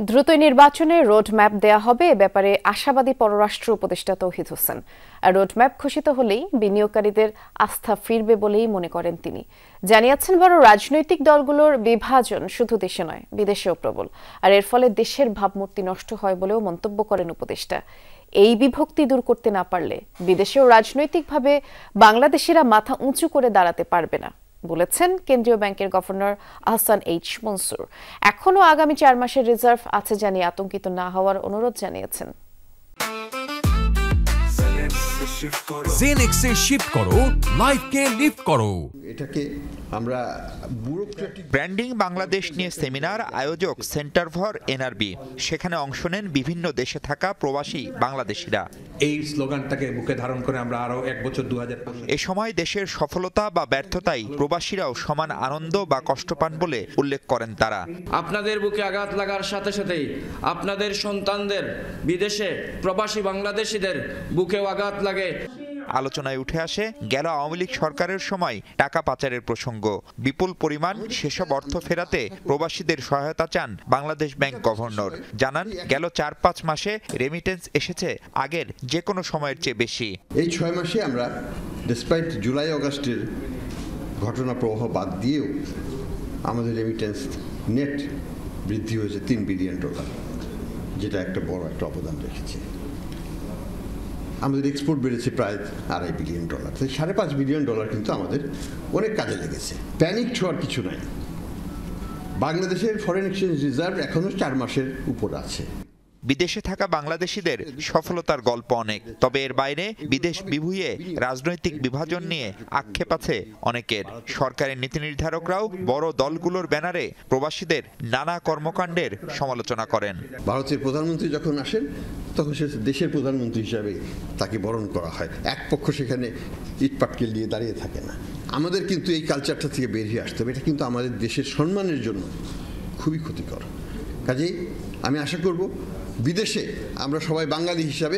দ্রুতই নির্বাচনে রোডম্যাপ দেয়া হবে এ ব্যাপারে আশাবাদী পররাষ্ট্র উপদেষ্টা তৌহিদ হোসেন। আর রোডম্যাপ ঘোষিত হলেই বিনিয়োগকারীদের আস্থা ফিরবে বলেই মনে করেন তিনি। জানিয়েছেন বড় রাজনৈতিক দলগুলোর বিভাজন শুধু দেশে নয় বিদেশেও প্রবল, আর এর ফলে দেশের ভাবমূর্তি নষ্ট হয় বলেও মন্তব্য করেন উপদেষ্টা। এই বিভক্তি দূর করতে না পারলে বিদেশেও রাজনৈতিকভাবে বাংলাদেশিরা মাথা উঁচু করে দাঁড়াতে পারবে না বলেছেন কেন্দ্রীয় ব্যাংকের গভর্নর আহসান এইচ মনসুর। এখনও আগামী 4 মাসের রিজার্ভ আছে জানিয়ে আতঙ্কিত না হওয়ার অনুরোধ জানিয়েছেন। জেনেক্সে শিফট করো, লাইফকে লিফট করো। এটাকে আমরা ব্যুরোক্রেটিক ব্র্যান্ডিং বাংলাদেশ নিয়ে সেমিনার আয়োজক সেন্টার ফর এনআরবি। সেখানে অংশ নেন বিভিন্ন দেশে থাকা প্রবাসী বাংলাদেশিরা। এই স্লোগানটাকে বুকে ধারণ করে আমরা আরো 1 বছর 2000। এ সময় দেশের সফলতা বা ব্যর্থতায় প্রবাসীরাও সমান আনন্দ বা কষ্ট পান বলে উল্লেখ করেন তারা। আপনাদের বুকে আঘাত লাগার সাথে সাথেই আপনাদের সন্তানদের বিদেশে প্রবাসী বাংলাদেশিদের বুকেও আঘাত লাগে। আলোচনায় উঠে আসে গেল আওয়ামী লীগ সরকারের সময় টাকা পাচারের প্রসঙ্গ। বিপুল পরিমাণ সেসব অর্থ ফেরাতে প্রবাসীদের সহায়তা চান বাংলাদেশ ব্যাংক গভর্নর। জানান গেল 4-5 মাসে রেমিটেন্স এসেছে আগের যে কোনো সময়ের চেয়ে বেশি। এই 6 মাসে আমরা ডিসপাইট জুলাই আগস্টের ঘটনা প্রবাহ বাদ দিয়েও আমাদের রেমিটেন্স নেট বৃদ্ধি হয়েছে $3 বিলিয়ন, যেটা একটা বড় একটা অবদান রেখেছে। আমাদের এক্সপোর্ট বেড়েছে প্রায় $2.5 বিলিয়ন। $5.5 বিলিয়ন কিন্তু আমাদের অনেক কাজে লেগেছে। প্যানিক হওয়ার কিছু নাই। বাংলাদেশের ফরেন এক্সচেঞ্জ রিজার্ভ এখনো 4 মাসের উপর আছে। বিদেশে থাকা বাংলাদেশিদের সফলতার গল্প অনেক, তবে এর বাইরে বিদেশ বিভুঁইয়ে রাজনৈতিক বিভাজন নিয়ে আক্ষেপ আছে অনেকের। সরকারের নীতি নির্ধারকরাও বড় দলগুলোর ব্যানারে প্রবাসীদের নানা কর্মকাণ্ডের সমালোচনা করেন। ভারতের প্রধানমন্ত্রী যখন আসেন তখন সে দেশের প্রধানমন্ত্রী হিসাবে তাকে বরণ করা হয়। এক পক্ষ সেখানে ইটপাটকেল দিয়ে দাঁড়িয়ে থাকে না। আমাদের কিন্তু এই কালচারটা থেকে বেরিয়ে আসতে হবে। এটা কিন্তু আমাদের দেশের সম্মানের জন্য খুবই ক্ষতিকর। কাজেই আমি আশা করব বিদেশে আমরা সবাই বাঙালি হিসাবে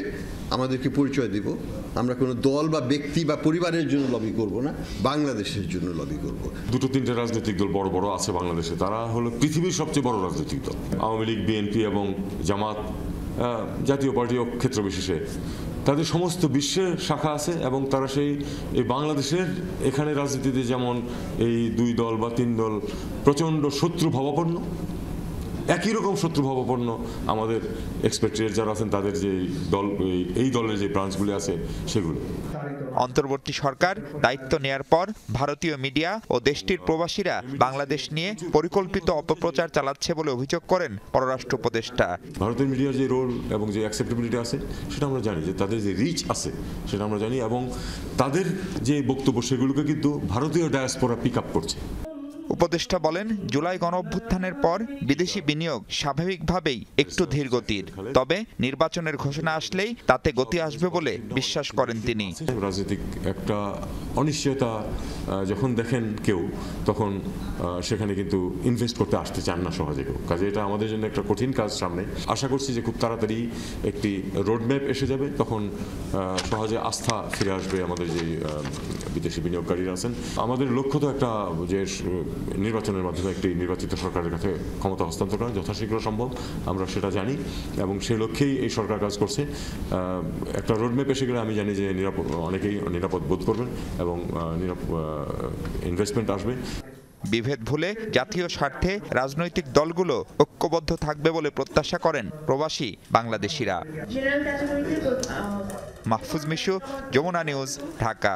আমাদেরকে পরিচয় দিব। আমরা কোনো দল বা ব্যক্তি বা পরিবারের জন্য লবি করব না, বাংলাদেশের জন্য লবি করব। 2-3টে রাজনৈতিক দল বড় বড় আছে বাংলাদেশে, তারা হলো পৃথিবীর সবচেয়ে বড় রাজনৈতিক দল। আওয়ামী লীগ, বিএনপি এবং জামাত, জাতীয় পার্টি ও ক্ষেত্র বিশেষে তাদের সমস্ত বিশ্বের শাখা আছে এবং তারা এই বাংলাদেশের এখানে রাজনীতিতে যেমন এই 2 দল বা 3 দল প্রচণ্ড শত্রু ভাবাপন্ন, একই রকম শত্রুভাবাপন্ন আমাদের এক্সপেক্টেড যারা আছেন তাদের যে দল, এই দলের যে ব্রাঞ্চগুলি আছে সেগুলো। অন্তর্বর্তী সরকার দায়িত্ব নেয়ার পর ভারতীয় মিডিয়া ও দেশটির প্রবাসীরা বাংলাদেশ নিয়ে পরিকল্পিত অপপ্রচার চালাচ্ছে বলে অভিযোগ করেন পররাষ্ট্র উপদেষ্টা। ভারতের মিডিয়ার যে রোল এবং যে অ্যাকসেপ্টেবিলিটি আছে সেটা আমরা জানি, যে তাদের যে রিচ আছে সেটা আমরা জানি, এবং তাদের যে বক্তব্য সেগুলোকে কিন্তু ভারতীয় ডায়াসপোরা পিক আপ করছে। উপদেষ্টা বলেন জুলাই গণঅভ্যুত্থানের পর বিদেশি বিনিয়োগ স্বাভাবিকভাবেই একটু ধীর গতির, তবে নির্বাচনের ঘোষণা আসলেই তাতে গতি আসবে বলে বিশ্বাস করেন তিনি। রাজনৈতিক একটা অনিশ্চয়তা যখন দেখেন কেউ, তখন সেখানে কিন্তু ইনভেস্ট করতে আসতে চান না সহজে কেউ। কাজে এটা আমাদের জন্য একটা কঠিন কাজ সামনে। আশা করছি যে খুব তাড়াতাড়ি একটি রোডম্যাপ এসে যাবে, তখন সহজে আস্থা ফিরে আসবে আমাদের যে বিদেশি বিনিয়োগকারীরা আছেন। আমাদের লক্ষ্য তো একটা, যে নির্বাচনের মাধ্যমে একটি নির্বাচিত সরকারের কাছে ক্ষমতা হস্তান্তর করা যথাশীঘ্র সম্ভব, আমরা সেটা জানি এবং সেই লক্ষ্যেই এই সরকার কাজ করছে। একটা রোডম্যাপ এসে গেলে আমি জানি যে অনেকেই নিরাপদ বোধ করবেন এবং ইনভেস্টমেন্ট আসবে। বিভেদ ভুলে জাতীয় স্বার্থে রাজনৈতিক দলগুলো ঐক্যবদ্ধ থাকবে বলে প্রত্যাশা করেন প্রবাসী বাংলাদেশিরা। মাহফুজ মিশু, যমুনা নিউজ, ঢাকা।